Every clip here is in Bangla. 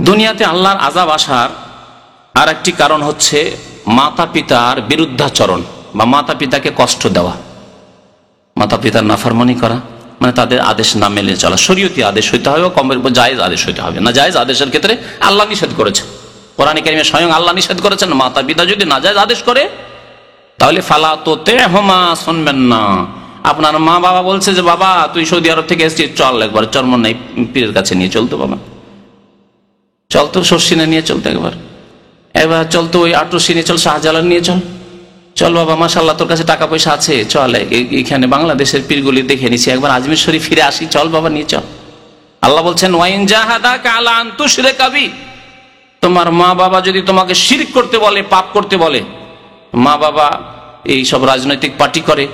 দুনিয়াতে আল্লাহর আযাব আসার আর একটি কারণ হচ্ছে মাতা পিতার বিরুদ্ধাচরণ বা মাতা পিতাকে কষ্ট দেওয়া, মাতা পিতার নাফরমানি করা, মানে তাদের আদেশ না মেনে চলা। শরীয়তি আদেশ হইতে হবে, কমের উপর জায়েজ আদেশ হইতে হবে। না জায়েজ আদেশের ক্ষেত্রে আল্লাহ নিষেধ করেছেন, কোরআন কারীমে স্বয়ং আল্লাহ নিষেধ করেছেন। মাতা পিতা যদি না জায়েজ আদেশ করে তাহলে ফালা তুতিহুমা, শুনবেন না। আপনার মা বাবা বলছে যে বাবা তুই সৌদি আরব থেকে এসেছিস, চল একবার চরমনাই পীরের কাছে নিয়ে চলতো, বাবা চলতো শর্ষিনা নিয়ে চলতো, একবার চলতো ওই আটরশি নিয়ে চল, শাহজালাল নিয়ে চল, চল বাবা মাশাআল্লাহ তোর কাছে টাকা পয়সা আছে, চল এখানে বাংলাদেশের পীরগুলি দেখে নিছি, একবার আজমির শরীফ ফিরে আসি, চল বাবা নিয়ে চল। আল্লাহ বলছেন ওয়াইন জাহাদাকা আলা আন তুশরিকা বি, তোমার মা বাবা যদি তোমাকে শিরক করতে বলে, পাপ করতে বলে, মা বাবা এই সব রাজনৈতিক পার্টি করে,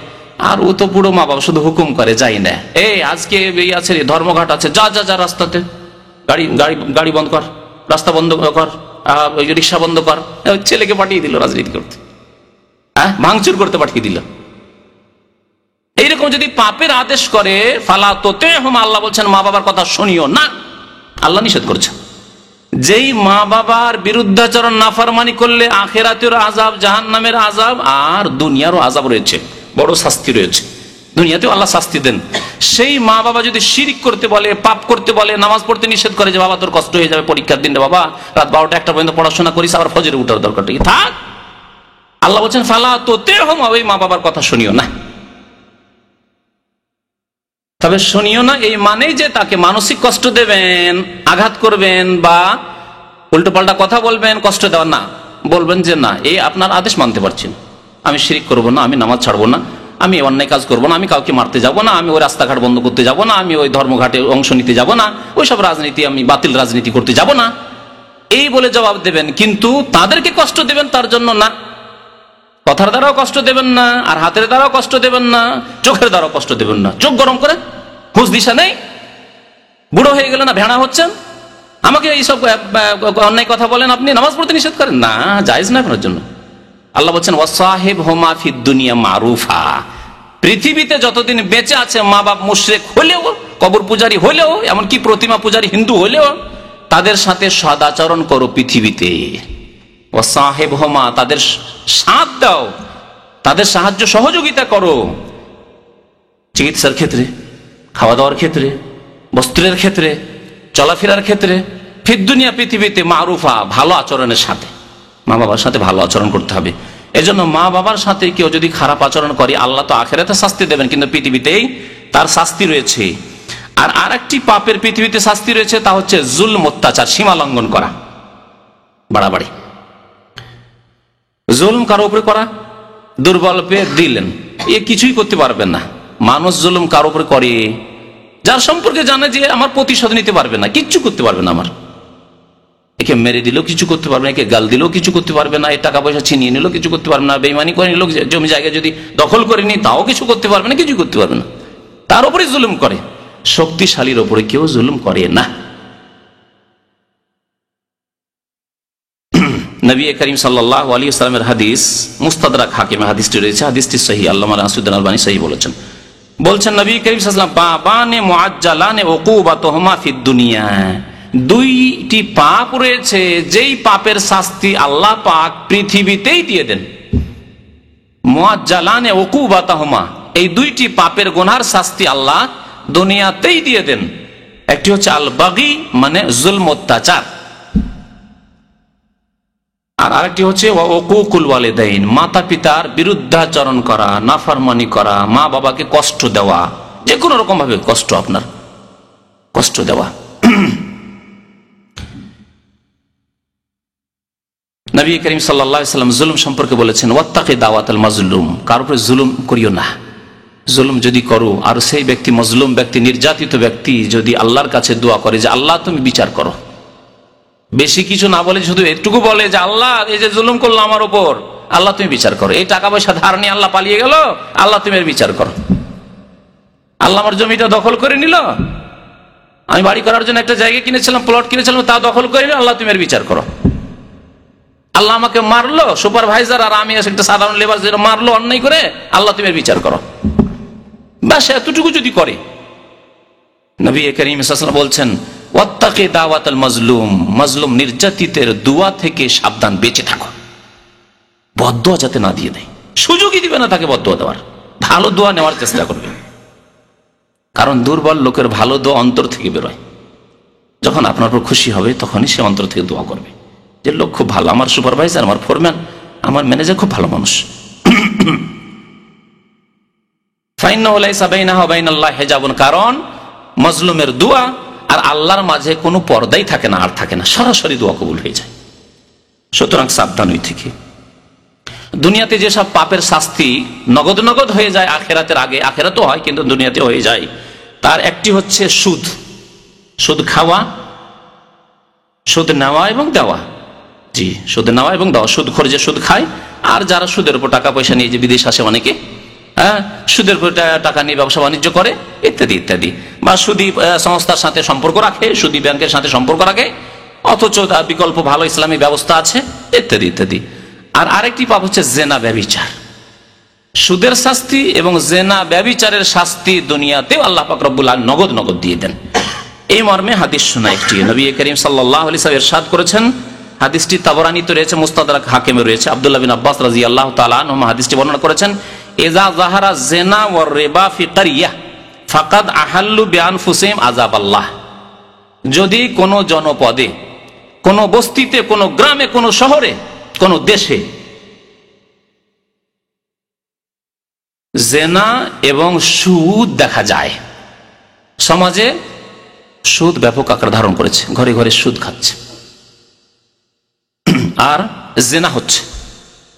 আর ও তো পুরো মা বাবা শুধু হুকুম করে, যাই না এই আজকে এই আছে ধর্মঘাট আছে, যা যা যা রাস্তাতে গাড়ি বন্ধ কর, রাস্তা বন্ধ কর, রিক্সা বন্ধ কর, ছেলেকে পাঠিয়ে দিল রাজনীতি করতে, ভাঙচুর করতে পাঠিয়ে দিল। এইরকম যদি পাপের আদেশ করে ফালা তুতিহুমা, আল্লাহ বলছেন মা বাবার কথা শুনিও না, আল্লাহ নিষেধ করছেন। যেই মা বাবার বিরুদ্ধাচরণ নাফরমানি করলে আখিরাতের আযাব, জাহান্নামের আযাব আর দুনিয়ারও আযাব রয়েছে, বড় শাস্তি রয়েছে, দুনিয়াতেও আল্লাহ শাস্তি দেন। সেই মা বাবা যদি শিরক করতে বলে, পাপ করতে বলে, নামাজ পড়তে নিষেধ করে যে বাবা তোর কষ্ট হয়ে যাবে পরীক্ষার দিন, বাবা রাত 12টা 1টা পর্যন্ত পড়াশোনা করিস, আবার ফজরে উঠার দরকার কি থাক, আল্লাহ বলছেন ফালা তুতিহুমা, ওই মা বাবার কথা শুনিও না। তবে শুনিও না এই মানেই যে তাকে মানসিক কষ্ট দেবেন, আঘাত করবেন বা উল্টো পাল্টা কথা বলবেন, কষ্ট দেওয়া না, বলবেন যে না এই আপনার আদেশ মানতে পারছি না, আমি শিরক করব না, আমি নামাজ ছাড়বো না, আমি অন্যায় কাজ করবো না, আমি কাউকে মারতে যাব না, আমি ওই রাস্তাঘাট বন্ধ করতে যাব না, আমি ওই ধর্মঘাটে অংশ নিতে যাব না, ওই সব রাজনীতি আমি বাতিল রাজনীতি করতে যাব না, এই বলে জবাব দেবেন। কিন্তু তাদেরকে কষ্ট দেবেন তার জন্য না, কথার দ্বারাও কষ্ট দেবেন না, আর হাতের দ্বারাও কষ্ট দেবেন না, চোখের দ্বারাও কষ্ট দেবেন না। চোখ গরম করে হুঁশ দিশা নেই, বুড়ো হয়ে গেলে না ভেড়া হচ্ছেন, আমাকে এইসব অন্যায় কথা বলেন, আপনি নামাজ পড়তে নিষেধ করেন না, জায়েজ না আপনার জন্য। আল্লাহ বলছেন ওয়াসাহিবহুমা ফিদ দুনিয়া মারুফা, পৃথিবীতে যতদিন বেঁচে আছে মা বাপ মুশরিক হলেও, কবর পূজারী হলেও, এমনকি প্রতিমা পূজারী হিন্দু হলেও তাদের সাথে সদাচরণ করো পৃথিবীতে। ওয়াসাহিবহুমা, তাদের সাথ দাও, তাদের সাহায্য সহযোগিতা করো, চিকিৎসার ক্ষেত্রে, খাওয়া দাওয়ার ক্ষেত্রে, বস্ত্রের ক্ষেত্রে, চলাফেরার ক্ষেত্রে, ফিদ দুনিয়া পৃথিবীতে মারুফা, ভালো আচরণের সাথে, মা বাবার সাথে ভালো আচরণ করতে হবে। এজন্য মা বাবার সাথে কেউ যদি খারাপ আচরণ করে আল্লাহ তো আখিরাতে শাস্তি দেবেন, কিন্তু পৃথিবীতেই তার শাস্তি রয়েছে। আর আরেকটি পাপের পৃথিবীতে শাস্তি রয়েছে, তা হচ্ছে জুলম, অত্যাচার, সীমা লঙ্ঘন করা, বাড়াবাড়ি। জুলম কারো উপরে করা, দুর্বল পেয়ে দিলেন, এ কিছুই করতে পারবেন না। মানুষ জুলুম কারো উপরে করে যার সম্পর্কে জানে যে আমার প্রতিশোধ নিতে পারবে না, কিচ্ছু করতে পারবে না, আমার একে মেরে দিলেও কিছু করতে পারবে না, একে গাল দিলেও কিছু করতে পারবে না, টাকা পয়সা ছিনিয়ে নিলেও কিছু করতে পারবে না, বেইমানি করে নিল, জমি জায়গা যদি দখল করে নি তাও কিছু করতে পারবে না, কিছু করতে পারবে না, তার উপরে জুলুম করে। শক্তিশালীর উপরে কেউ জুলুম করে না। নবী করিম সাল্লাল্লাহু আলাইহি ওয়াসাল্লামের হাদিস, মুস্তাদরাক হাকিমে হাদিসটি রয়েছে, হাদিসটি সহিহ, আল্লামা নাসিরুদ্দিন আলবানী সহিহ বলেছেন। বলছেন নবী করিম সাল্লাল্লাহু আলাইহি ওয়াসাল্লাম বাবানে মুআজ্জালানে উকুবাতুহুমা ফিদ দুনিয়া, দুইটি পাপ রয়েছে যেই পাপের শাস্তি আল্লাহ পাক পৃথিবীতেই দিয়ে দেন। মুআজ্জালানে উকুবাতুহুমা, এই দুইটি পাপের গুনার শাস্তি আল্লাহ দুনিয়াতেই দিয়ে দেন। একটি হচ্ছে আল বাগি, মানে জুলম, অত্যাচার, আর আরেকটি হচ্ছে উকুকুল ওয়ালিদাইন, মাতা পিতার বিরুদ্ধাচরণ করা, নাফরমানি করা, মা বাবাকে কষ্ট দেওয়া, যে কোনো রকম ভাবে কষ্ট, আপনার কষ্ট দেওয়া। নবী করিম সাল্লাল্লাহু আলাইহি ওয়াসাল্লাম জুলুম সম্পর্কে বলেছেন ওয়াত্তাকি দাওয়াতাল মাজলুম, কার উপরে জুলুম করিও না। জুলুম যদি করো, আর সেই ব্যক্তি, মজলুম ব্যক্তি, নির্যাতিত ব্যক্তি যদি আল্লাহর কাছে দোয়া করে যে আল্লাহ তুমি বিচার করো, বেশি কিছু না বলে শুধু এটুকু বলে যে আল্লাহ এই যে জুলুম করলো আমার উপর, আল্লাহ তুমি বিচার করো, এই টাকা পয়সা ধার নিয়ে আল্লাহ পালিয়ে গেল, আল্লাহ তুমি এর বিচার করো, আল্লাহ আমার জমিটা দখল করে নিল, আমি বাড়ি করার জন্য একটা জায়গা কিনেছিলাম, প্লট কিনেছিলাম, তা দখল করে নিল, আল্লাহ তুমি এর বিচার করো, আল্লাহ আমাকে মারলো সুপারভাইজার, আর আমি একটা সাধারণ লেবার, যেটা মারলো অন্যায় করে, আল্লাহ তুমি এর বিচার করো। ব্যাস এতটুকু যদি করে, নবী করিম সাল্লাল্লাহু আলাইহি ওয়াসাল্লাম বলছেন ওয়াত্তাকি দাওয়াতাল মাজলুম, মাজলুম নির্যাতিতের দোয়া থেকে সাবধান, বেঁচে থাকো। বদদোয়া যাতে না দিয়ে দেয়, সুযোগই দিবে না তাকে বদদোয়া দেওয়ার, ভালো দোয়া নেওয়ার চেষ্টা করবে। কারণ দুর্বল লোকের ভালো দোয়া অন্তর থেকে বেরোয়। যখন আপনার উপর খুশি হবে তখনই সে অন্তর থেকে দোয়া করবে যে লোক খুব ভালো, আমার সুপারভাইজার, আমার ফোরম্যান, আমার ম্যানেজার খুব ভালো মানুষ। কারণ মাজলুমের দোয়া আর আল্লাহর মাঝে কোনো পর্দাই থাকে না, আর থাকে না, সরাসরি দোয়া কবুল হয়ে যায়। সুতরাং সাবধান ওই থেকে। দুনিয়াতে যেসব পাপের শাস্তি নগদ নগদ হয়ে যায় আখেরাতের আগে, আখেরাতও হয় কিন্তু দুনিয়াতে হয়ে যায়, তার একটি হচ্ছে সুদ, সুদ খাওয়া, সুদ নেওয়া এবং দেওয়া। জি, সুদ নেওয়া এবং দেওয়া, সুদ খোর যে সুদ খায়, আর যারা সুদের উপর টাকা পয়সা নিয়ে যে বিদেশ আসে অনেকে, সুদের উপর টাকা নিয়ে ব্যবসা বাণিজ্য করে ইত্যাদি ইত্যাদি, বা সুদী সংস্থার সাথে সম্পর্ক রাখে, সুদী ব্যাংকের সাথে সম্পর্ক রাখে, অথচ তার বিকল্প ভালো ইসলামী ব্যবস্থা আছে ইত্যাদি ইত্যাদি। আর আরেকটি পাপ হচ্ছে জেনা ব্যভিচার। সুদের শাস্তি এবং জেনা ব্যভিচারের শাস্তি দুনিয়াতেও আল্লাহ পাক রব্বুল আলামিন নগদ নগদ দিয়ে দেন। এই মর্মে হাদিস শোনা একটি, নবী করিম সাল্লাল্লাহু আলাইহি ওয়াসাল্লাম ইরশাদ করেছেন, হাদিসটি তাবরানীতে রয়েছে, মুস্তাদরাক হাকিমে রয়েছে, আব্দুল্লাহ বিন আব্বাস রাদিয়াল্লাহু তাআলা আনহুমা হাদিসটি বর্ণনা করেছেন, ইযা যাহারা জিনা ওয়ার রিবা ফি কারিয়াহ ফাকাদ আহাল্লু বিআনফুসিহিম আযাবাল্লাহ। যদি কোন জনপদে, কোন বস্তিতে, কোন গ্রামে, কোন শহরে, কোন দেশে জেনা এবং সুদ দেখা যায়, সমাজে সুদ ব্যাপক আকার ধারণ করেছে, ঘরে ঘরে সুদ খাচ্ছে, আর জেনা হচ্ছে,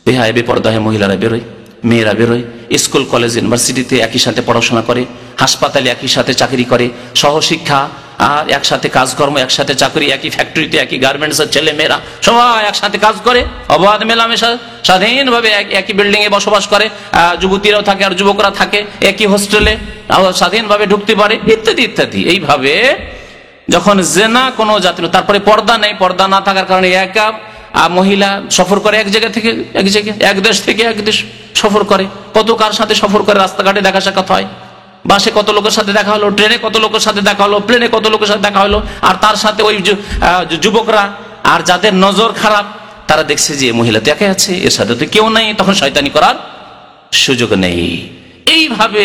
বেহায় বেপরদায় মহিলারা বেরোয়, মেয়েরা বেরোয়, স্কুল কলেজ ইউনিভার্সিটিতে একই সাথে পড়াশোনা করে, হাসপাতালে একই সাথে চাকরি করে, সহশিক্ষা আর একসাথে কাজকর্ম, একসাথে চাকরি, একই ফ্যাক্টরিতে, একই গার্মেন্টসের ছেলে মেয়েরা সবাই একসাথে কাজ করে, অবাধ মেলামেশা, স্বাধীনভাবে একই বিল্ডিং এ বসবাস করে, যুবতীরাও থাকে আর যুবকরা থাকে একই হোস্টেলে, স্বাধীনভাবে ঢুকতে পারে ইত্যাদি ইত্যাদি। এইভাবে যখন জেনা কোনো জাতীয়, তারপরে পর্দা নেই, পর্দা না থাকার কারণে একা মহিলা সফর করে এক জায়গা থেকে এক জায়গায়, এক দেশ থেকে এক দেশ সফর করে, কত কার সাথে সফর করে, রাস্তাঘাটে দেখা সাক্ষাৎ হয়, বাসে কত লোকের সাথে দেখা হলো, ট্রেনে কত লোকের সাথে দেখা হলো, প্লেনে কত লোকের সাথে দেখা হলো, আর তার সাথে ওই যুবকরা আর যাদের নজর খারাপ তারা দেখছে যে মহিলা তো একাই আছে, এর সাথে তো কেউ নাই, তখন শয়তানি করার সুযোগ নেই। এইভাবে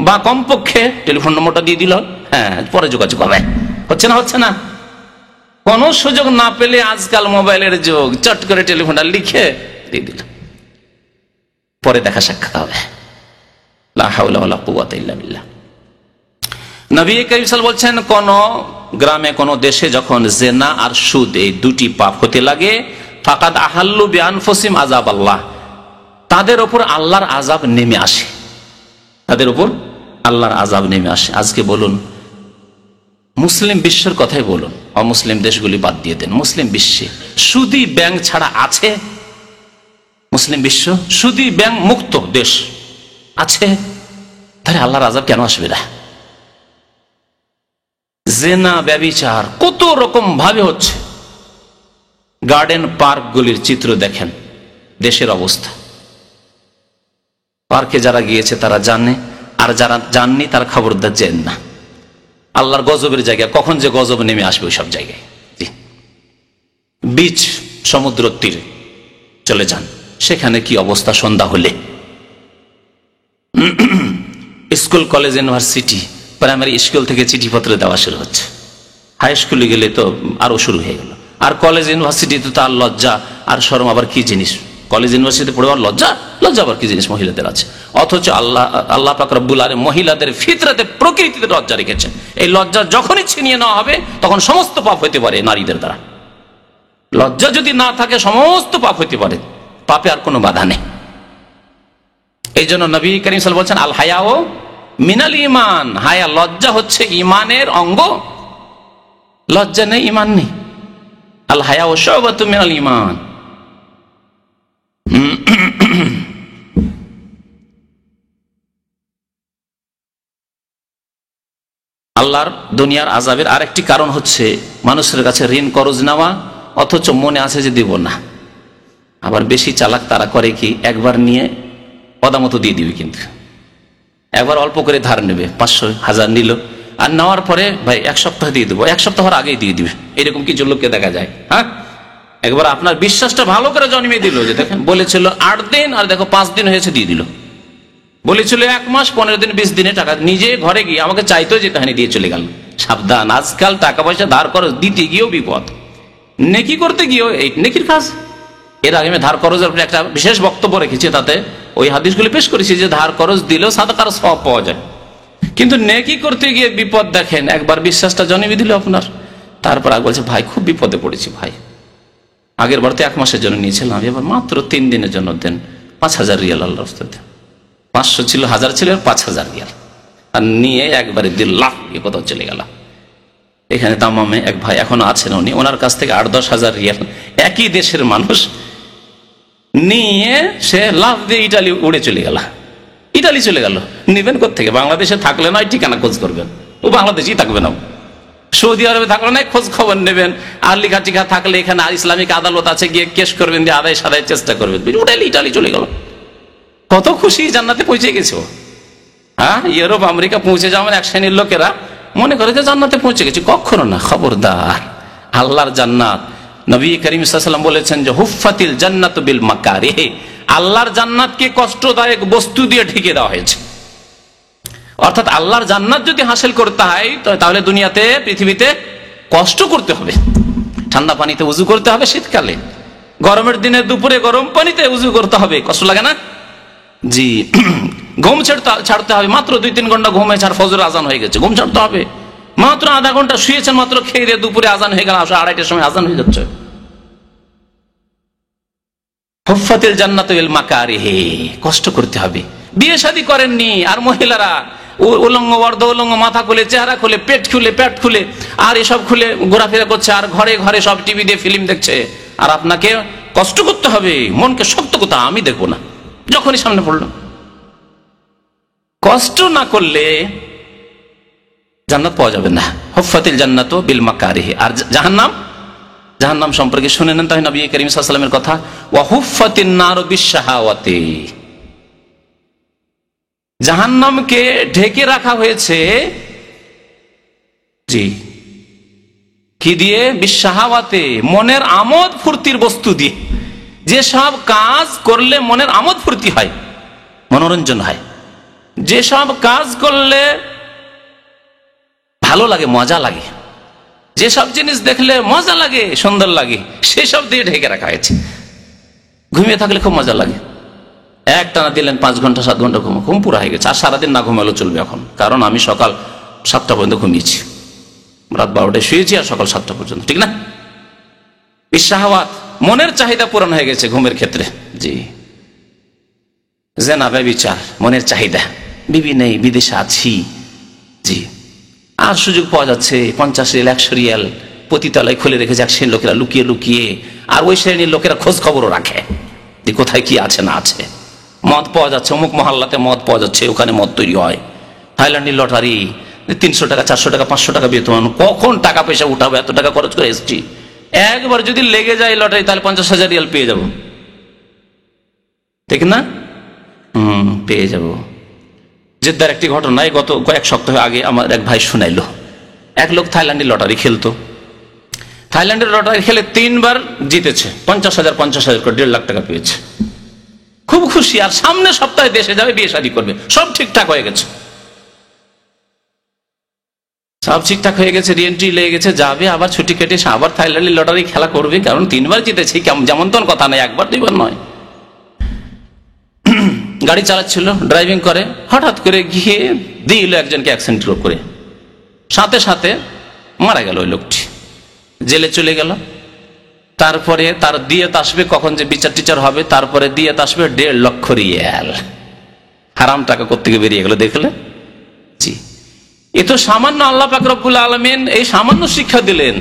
বা কমপক্ষে টেলিফোন নম্বরটা দিয়ে দিল, হ্যাঁ পরে যোগাযোগ হবে, হচ্ছে না, হচ্ছে না, কোন সুযোগ না পেলে আজকাল মোবাইলের যুগ, চট করে টেলিফোনটা লিখে দিয়ে দিল, পরে দেখা সাক্ষাৎ হবে। লা হাওলা ওয়ালা কুওয়াতা ইল্লা বিল্লাহ। নবী করিম সাল্লাল্লাহু আলাইহি ওয়াসাল্লাম বলছেন, কোন গ্রামে, কোন দেশে যখন জেনা আর সুদ এই দুটি পাপ হতে লাগে, ফাকাদ আহাল্লু বিআনফুসিহিম আযাবাল্লাহ, তাদের উপর আল্লাহর আযাব নেমে আসে, তাদের উপর আল্লাহর আযাব নেমে আসে। আজকে বলুন, মুসলিম বিশ্বের কথাই বলুন, অমুসলিম দেশগুলি বাদ দিয়ে দেন, মুসলিম বিশ্বে সুদী ব্যাংক ছাড়া আছে? মুসলিম বিশ্ব সুদী ব্যাংক মুক্ত দেশ আছে? তাহলে আল্লাহর আযাব কেন আসবে না? জেনা ব্যভিচার কত রকম ভাবে হচ্ছে। গার্ডেন পার্ক গুলির চিত্র দেখেন, দেশের অবস্থা। পার্কে যারা গিয়েছে তারা জানে, আর যারা জাননি তারা খবরদার জেন না। আল্লাহর গজবের জায়গা, কখন যে গজব নেমে আসবে ওই সব জায়গায়। বিচ, সমুদ্র তীরে চলে যান, সেখানে কি অবস্থা সন্ধ্যা হলে। School college university, primary school থেকে চিঠিপত্র দেওয়া শুরু হচ্ছে, হাই স্কুলে গেলে তো আরো শুরু হয়ে গেল, আর কলেজ ইউনিভার্সিটিতে তার লজ্জা আর শরম আবার কি জিনিস। কলেজ ইউনিভার্সিটিতে পড়বার লজ্জা, লজ্জা আবার কি জিনিস মহিলাদের আছে। অথচ আল্লাহ পাক রব্বুল আলামিন মহিলাদের ফিতরাতে, প্রকৃতিতে লজ্জা রেখেছেন। এই লজ্জা যখনই ছিনিয়ে নেওয়া হবে তখন সমস্ত পাপ হতে পারে নারীদের দ্বারা। লজ্জা যদি না থাকে সমস্ত পাপ হতে পারে, পাপে আর কোনো বাধা নেই। এই জন্য নবী করিম সাল্লাল্লাহু আলাইহি ওয়াসাল্লাম বলছেন, আল হায়াও মিনাল ঈমান, হায়া লজ্জা হচ্ছে ঈমানের অঙ্গ। লজ্জা নেই ঈমান নেই। আল হায়াও শুবাতুম মিনাল ঈমান। আল্লাহর দুনিয়ার আযাবের আরেকটি কারণ হচ্ছে মানুষের কাছে ঋণ করজ নেওয়া, অথচ মনে আছে যে দিব না। আবার বেশি চালাক তারা করে কি, একবার নিয়ে পদামতো দিয়ে দিবে, কিন্তু একবার অল্প করে ধার নেবে, 500 1000 নিল, আর নেওয়ার পরে ভাই 1 সপ্তাহ দিয়ে দেবো, 1 সপ্তাহ আগেই দিয়ে দিবে, এরকম কিছু লোককে দেখা যায়। হ্যাঁ, একবার আপনার বিশ্বাসটা ভালো করে জন্মিয়ে দিল যে দেখেন বলেছিল 8 দিন আর দেখো 5 দিন হয়েছে দিয়ে দিল, বলেছিল 1 মাস 15 দিন 20 দিনে টাকা নিজে ঘরে গিয়ে আমাকে চাইতো যে কাহিনী দিয়ে চলে গেল। সাবধান, আজকাল টাকা পয়সা ধার খরচ দিতে গিয়েও বিপদ, নেকি করতে গিয়েও এই নেকির কাজ। এর আগে আমি ধার খরচের উপরে একটা বিশেষ বক্তব্য রেখেছি, তাতে ওই হাদিসগুলি পেশ করেছি যে ধার খরচ দিলেও সাদাকার সওয়াব পাওয়া যায়, কিন্তু নেকি করতে গিয়ে বিপদ। দেখেন একবার বিশ্বাসটা জন্মিয়ে দিল আপনার, তারপর আগে বলছে ভাই খুব বিপদে পড়েছি ভাই, আগের বার তো 1 মাসের জন্য নিয়েছিলাম, এবার মাত্র 3 দিনের জন্য দেন, 5000 রিয়াল আল্লাহ রাস্তায় দেন। 500 ছিল, 1000 ছিল, 5000 রিয়াল, আর নিয়ে একবারে 1.5 লাখ কোথাও চলে গেল। এখানে দাম্মামে এক ভাই এখনো আছেন, উনি ওনার কাছ থেকে 8-10 হাজার রিয়াল, একই দেশের মানুষ, নিয়ে সে লাভ দিয়ে ইটালি উড়ে চলে গেল। ইটালি চলে গেল, নিবেন কোথেকে? বাংলাদেশে থাকলে নয় ঠিকানা খোঁজ করবেন, ও বাংলাদেশেই থাকবে না। সৌদি আরবে থাকলে নয় খোঁজ খবর নেবেন, আর লিখা টিখা থাকলে এখানে ইসলামিক আদালত আছে, গিয়ে কেস করবেন, দিয়ে আদায় সাদায় চেষ্টা করবেন। ইটালি চলে গেল, কত খুশি, জান্নাতে পৌঁছে গেছে। হ্যাঁ, ইউরোপ আমেরিকা পৌঁছে যাওয়ার এক শ্রেণীর লোকেরা মনে করে যে জান্নাতে পৌঁছে গেছে, কখনো না, খবরদার। আল্লাহর জান্নাত, নবী করিম সাল্লাল্লাহু আলাইহি ওয়াসাল্লাম বলেছেন যে হুফফাতিল জান্নাতু বিল মাকারিহ, আল্লাহর জান্নাতকে কষ্টদায়ক বস্তু দিয়ে ঢেকে দেওয়া হয়েছে। অর্থাৎ আল্লাহর জান্নাত যদি হাসিল করতে হয় তাহলে দুনিয়াতে, পৃথিবীতে কষ্ট করতে হবে। ঠান্ডা পানিতে উযু করতে হবে শীতকালে, গরমের দিনে দুপুরে গরম পানিতে উযু করতে হবে, কষ্ট লাগে না? জি। ঘুম ছাড়তে হবে, মাত্র 2-3 ঘন্টা ঘুমে ছাড়, ফজর আজান হয়ে গেছে, ঘুম ছাড়তে হবে। মাত্র আধা ঘন্টা শুয়েছেন, মাত্র খেয়ে দিয়ে দুপুরে আজান হয়ে গেল, 2:30টার সময় আজান হয়ে যাচ্ছে। হুফফাতিল জান্নাতু বিল মাকারিহ, কষ্ট করতে হবে। বিয়ে শাদী করেননি আর মহিলারা উলঙ্গ অর্ধ উলঙ্গ, মাথা খুলে, চেহারা খুলে, পেট খুলে আর এসব খুলে ঘোরাফেরা করছে, আর ঘরে ঘরে সব টিভি দিয়ে ফিল্ম দেখছে, আর আপনাকে কষ্ট করতে হবে, মনকে শক্ত করতে, আমি দেখবো না। যখনই সামনে পড়লো, কষ্ট না করলে জান্নাত পাওয়া যাবে না। হুফফাতিল জান্নাতু বিল মাকারিহ। আর জাহান্নাম সম্পর্কে শুনে নেন তাই নবী করিম সাল্লাল্লাহু আলাইহি ওয়াসাল্লামের কথা, ওয়া হুফফাতিন নারু বিশ-শাহাওয়াতি, জাহান্নামকে ঢেকে রাখা হয়েছে জি কি দিয়ে? বিশ-শাহাওয়াতে, মনের আমোদ ফুর্তির বস্তু দিয়ে। যেসব কাজ করলে মনের আমোদ ফুর্তি হয়, মনোরঞ্জন হয়, যেসব কাজ করলে ভালো লাগে, মজা লাগে, যেসব জিনিস দেখলে মজা লাগে, সুন্দর লাগে, সেসব দিয়ে ঢেকে রাখা হয়েছে। ঘুমিয়ে থাকলে খুব মজা লাগে, একটানা দিলেন 5 ঘন্টা 7 ঘন্টা ঘুম পুরো হয়ে গেছে, আর সারাদিন না ঘুমালেও চলবে এখন, কারণ আমি সকাল 7টা পর্যন্ত ঘুমিয়েছি, রাত 12টায় শুয়েছি আর সকাল 7টা পর্যন্ত, ঠিক না? বিশ-শাহাওয়াত, মনের চাহিদা পূরণ হয়ে গেছে ঘুমের ক্ষেত্রে। জি। জেনা, ব্যভিচার, মনের চাহিদা, বিবি নেই, বিদেশে আছি, জি, আর সুযোগ পাওয়া যাচ্ছে 50 রিয়াল 100 রিয়াল পতিতালয় খুলে রেখেছে এক শ্রেণীর লোকেরা লুকিয়ে, আর ওই শ্রেণীর লোকেরা খোঁজ খবরও রাখে যে কোথায় কি আছে না আছে। মদ পাওয়া যাচ্ছে, অমুক মহল্লাতে মদ পাওয়া যাচ্ছে, ওখানে মদ তৈরি হয়। থাইল্যান্ডি লটারি, 300 টাকা 400 টাকা 500 টাকা বেতন, কখন টাকা পয়সা উঠাবো, এত টাকা খরচ করে এসছি, একবার যদি লেগে যায় লটারি তাহলে 50,000 রিয়াল পেয়ে যাব, ঠিক না? পেয়ে যাব। জেদ্দার একটি ঘটনায় গত কয়েক সপ্তাহ আগে আমার এক ভাই শুনাইলো, এক লোক থাইল্যান্ডের লটারি খেলতো, থাইল্যান্ডের লটারি খেলে 3 বার জিতেছে, 50,000 করে 1.5 লাখ টাকা পেয়েছে, খুব খুশি, আর সামনে সপ্তাহে দেশে যাবে, বিয়ে শাদী করবে, সব ঠিকঠাক হয়ে গেছে, সব ঠিকঠাক হয়ে গেছে, রিএন্ট্রি লেগে গেছে, যাবে আবার ছুটি কেটে আবার থাইল্যান্ডের লটারি খেলা করবে, কারণ 3 বার জিতেছে, যেমন তেমন কথা নয়, 1 বার 2 বার নয়। গাড়ি চালাচ্ছিল, ড্রাইভিং করে, হঠাৎ করে গিয়ে দিল একজনকে অ্যাক্সিডেন্ট করে, সাথে সাথে মারা গেল ওই লোকটি, জেলে চলে গেল। তারপরে তার দিয়েত আসবে, কখন যে বিচার টিচার হবে, তারপরে দিয়েত আসবে 1.5 লক্ষ রিয়াল, হারাম টাকা কোত্থেকে বেরিয়ে গেল দেখলে। জি, এ তো সামান্য আল্লাহ পাক রব্বুল আলামিন এই সামান্য শিক্ষা দিলেন,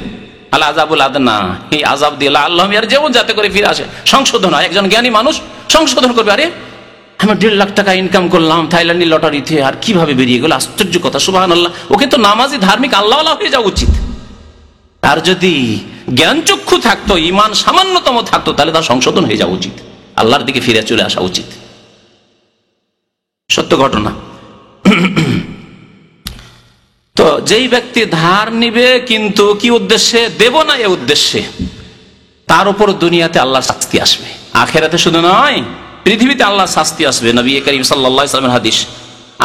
আল আযাবুল আদনা, এই আযাব দিলা আল্লাহ ইয়ার যেমন যাতে করে ফিরে আসে, সংশোধন হয়, একজন জ্ঞানী মানুষ সংশোধন করবে, আরে আমি 1.5 লাখ টাকা ইনকাম করলাম থাইল্যান্ডের লটারিতে, আর কিভাবে বেরিয়ে গেল, আশ্চর্য কথা, সুবহানাল্লাহ। ওকে তো নামাজি, ধার্মিক, আল্লাহওয়ালা হয়ে যাওয়া উচিত। আর যদি জ্ঞান চক্ষু থাকতো, ইমান সামান্যতম থাকতো, তাহলে তার সংশোধন হয়ে যাওয়া উচিত, আল্লাহর দিকে ফিরে চলে আসা উচিত। সত্য ঘটনা। তো যেই ব্যক্তি ধার নিবে কিন্তু কি উদ্দেশ্যে, দেব না এ উদ্দেশ্যে, তার উপর দুনিয়াতে আল্লাহ শাস্তি আসবে, আখেরাতে শুধু নয় পৃথিবীতে আল্লাহ শাস্তি আসবে। নবী করিম সাল্লাল্লাহু আলাইহি ওয়াসাল্লামের হাদিস,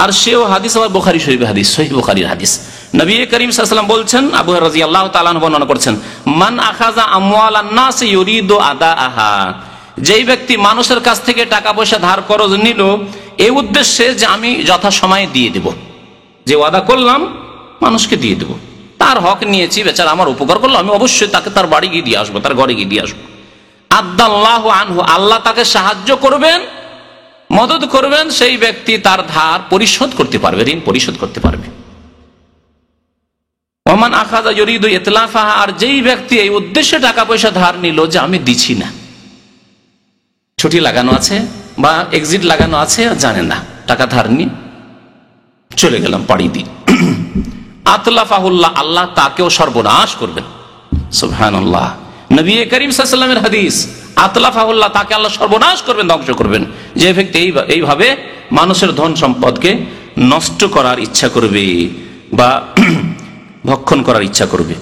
আর সেও হাদিস আবার বুখারী শরীফের হাদিস, সহিহ বুখারীর হাদিস। নবী করিম সাল্লাল্লাহু আলাইহি ওয়াসাল্লাম বলছেন, আবু হুরায়রা রাদিয়াল্লাহু তাআলা আনহু বর্ণনা করছেন, মান আখাযা আমওয়ালান নাস ইউরিদু আদাআহা, যেই ব্যক্তি মানুষের কাছ থেকে টাকা পয়সা ধার করজ নিল এই উদ্দেশ্যে যে আমি যথাসময়ে দিয়ে দেব, যে ওয়াদা করলাম মানুষকে দিয়ে দেব, তার হক নিয়েছি, বেচারা আমার উপকার করলো, আমি অবশ্যই তাকে তার বাড়ি গিয়ে দিয়ে আসবো, তার ঘরে গিয়ে দিয়ে আসবো। আদাল্লাহু আনহু, আল্লাহ তাকে সাহায্য করবেন, মদদ করবেন, সেই ব্যক্তি তার ধার পরিশোধ করতে পারবে, ঋণ পরিশোধ করতে পারবে। ওমান আখাযা ইউরিদু ইতলাফাহা, আর যেই ব্যক্তি এই উদ্দেশ্যে টাকা পয়সা ধার নিল যে আমি দিচ্ছি না, ছুটি লাগানো আছে বা এক্সিট লাগানো আছে, জানেন না, টাকা ধার নিয়ে চলে গেলাম পাড়ি দিই, আতলাফাহুল্লাহ, আল্লাহ তাকেও সর্বনাশ করবেন। সুবহানাল্লাহ, নবী করিম সাল্লাল্লাহু আলাইহি ওয়াসাল্লামের হাদিস, আতলাফাহুল্লাহ, তাকে আল্লাহ সর্বনাশ করবেন, ধ্বংস করবেন, যে ব্যক্তি এইভাবে মানুষের ধন সম্পদকে নষ্ট করার ইচ্ছা করবে বা ভক্ষণ করার ইচ্ছা করবে।